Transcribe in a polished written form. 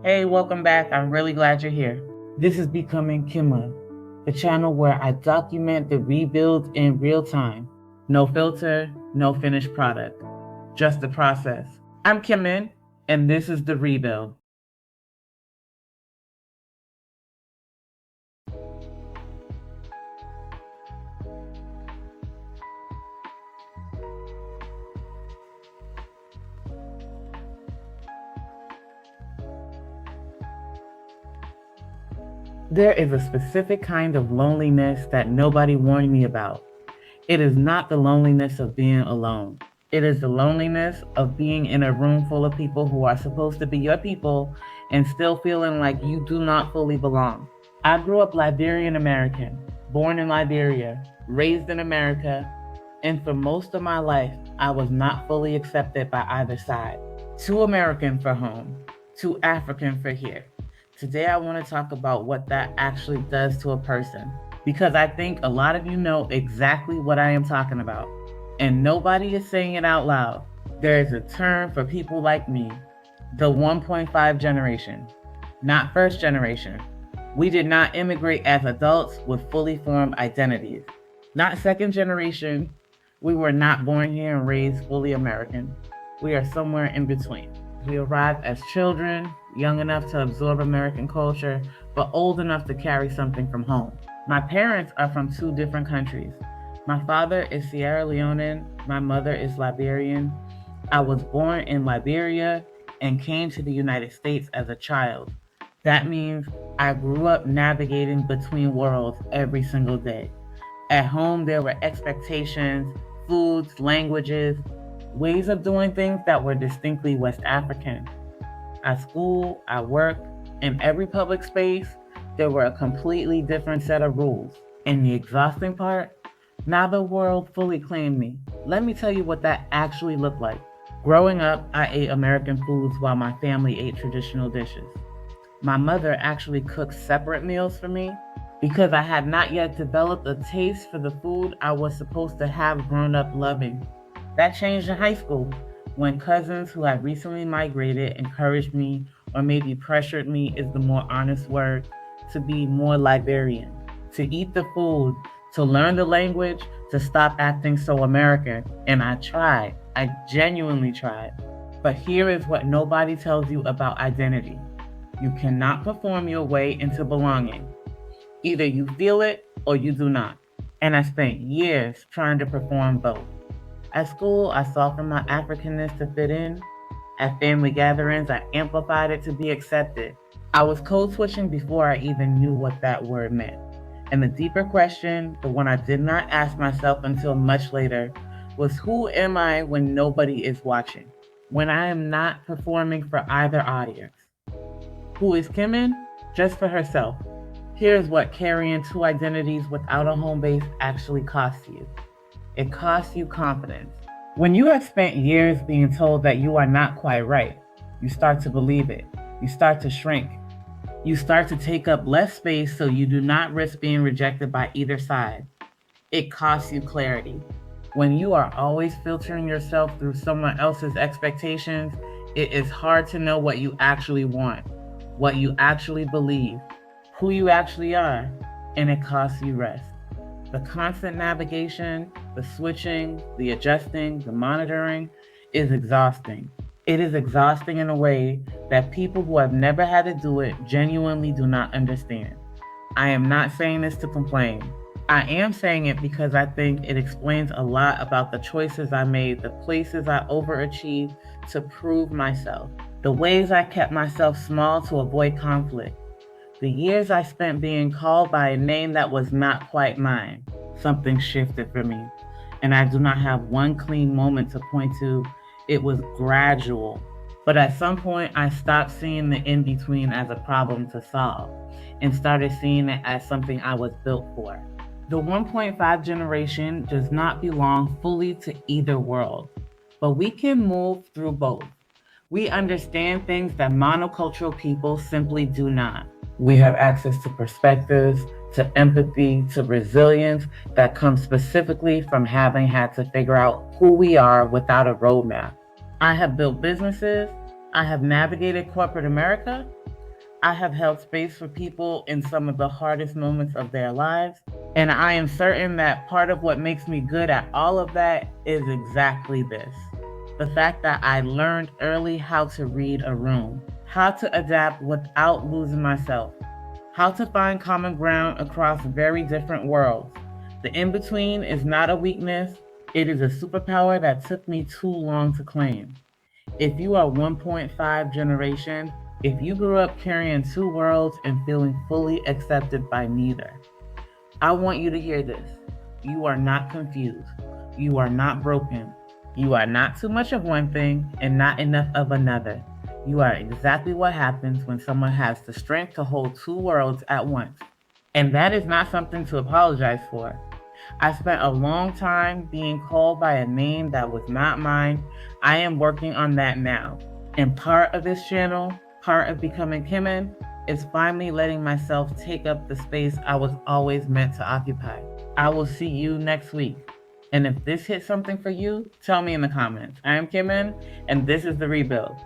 Hey, welcome back. I'm really glad you're here. This is Becoming Kimeh, the channel where I document the rebuild in real time. No filter, no finished product, just the process. I'm Kimeh, and this is the rebuild. There is a specific kind of loneliness that nobody warned me about. It is not the loneliness of being alone. It is the loneliness of being in a room full of people who are supposed to be your people and still feeling like you do not fully belong. I grew up Liberian-American, born in Liberia, raised in America, and for most of my life, I was not fully accepted by either side. Too American for home, too African for here. Today, I want to talk about what that actually does to a person, because I think a lot of you know exactly what I am talking about, and nobody is saying it out loud. There is a term for people like me, the 1.5 generation, not first generation. We did not immigrate as adults with fully formed identities. Not second generation. We were not born here and raised fully American. We are somewhere in between. We arrived as children, young enough to absorb American culture, but old enough to carry something from home. My parents are from two different countries. My father is Sierra Leonean, my mother is Liberian. I was born in Liberia and came to the United States as a child. That means I grew up navigating between worlds every single day. At home, there were expectations, foods, languages, ways of doing things that were distinctly West African. At school, at work, in every public space, there were a completely different set of rules. And the exhausting part, now the world fully claimed me. Let me tell you what that actually looked like. Growing up, I ate American foods while my family ate traditional dishes. My mother actually cooked separate meals for me because I had not yet developed a taste for the food I was supposed to have grown up loving. That changed in high school when cousins who had recently migrated encouraged me, or maybe pressured me is the more honest word, to be more Liberian, to eat the food, to learn the language, to stop acting so American. And I tried. I genuinely tried. But here is what nobody tells you about identity. You cannot perform your way into belonging. Either you feel it or you do not. And I spent years trying to perform both. At school, I softened my Africanness to fit in. At family gatherings, I amplified it to be accepted. I was code switching before I even knew what that word meant. And the deeper question, the one I did not ask myself until much later, was who am I when nobody is watching? When I am not performing for either audience? Who is Kimeh? Just for herself. Here's what carrying two identities without a home base actually costs you. It costs you confidence. When you have spent years being told that you are not quite right, you start to believe it. You start to shrink. You start to take up less space so you do not risk being rejected by either side. It costs you clarity. When you are always filtering yourself through someone else's expectations, it is hard to know what you actually want, what you actually believe, who you actually are, and it costs you rest. The constant navigation, the switching, the adjusting, the monitoring is exhausting. It is exhausting in a way that people who have never had to do it genuinely do not understand. I am not saying this to complain. I am saying it because I think it explains a lot about the choices I made, the places I overachieved to prove myself, the ways I kept myself small to avoid conflict, the years I spent being called by a name that was not quite mine. Something shifted for me, and I do not have one clean moment to point to. It was gradual. But at some point, I stopped seeing the in between as a problem to solve and started seeing it as something I was built for. The 1.5 generation does not belong fully to either world, but we can move through both. We understand things that monocultural people simply do not. We have access to perspectives, to empathy, to resilience that comes specifically from having had to figure out who we are without a roadmap. I have built businesses. I have navigated corporate America. I have held space for people in some of the hardest moments of their lives. And I am certain that part of what makes me good at all of that is exactly this: the fact that I learned early how to read a room, how to adapt without losing myself, how to find common ground across very different worlds. The in between is not a weakness, it is a superpower that took me too long to claim. If you are 1.5 generation, if you grew up carrying two worlds and feeling fully accepted by neither, I want you to hear this. You are not confused. You are not broken. You are not too much of one thing and not enough of another. You are exactly what happens when someone has the strength to hold two worlds at once. And that is not something to apologize for. I spent a long time being called by a name that was not mine. I am working on that now. And part of this channel, part of becoming Kimeh, is finally letting myself take up the space I was always meant to occupy. I will see you next week. And if this hit something for you, tell me in the comments. I am Kimeh, and this is The Rebuild.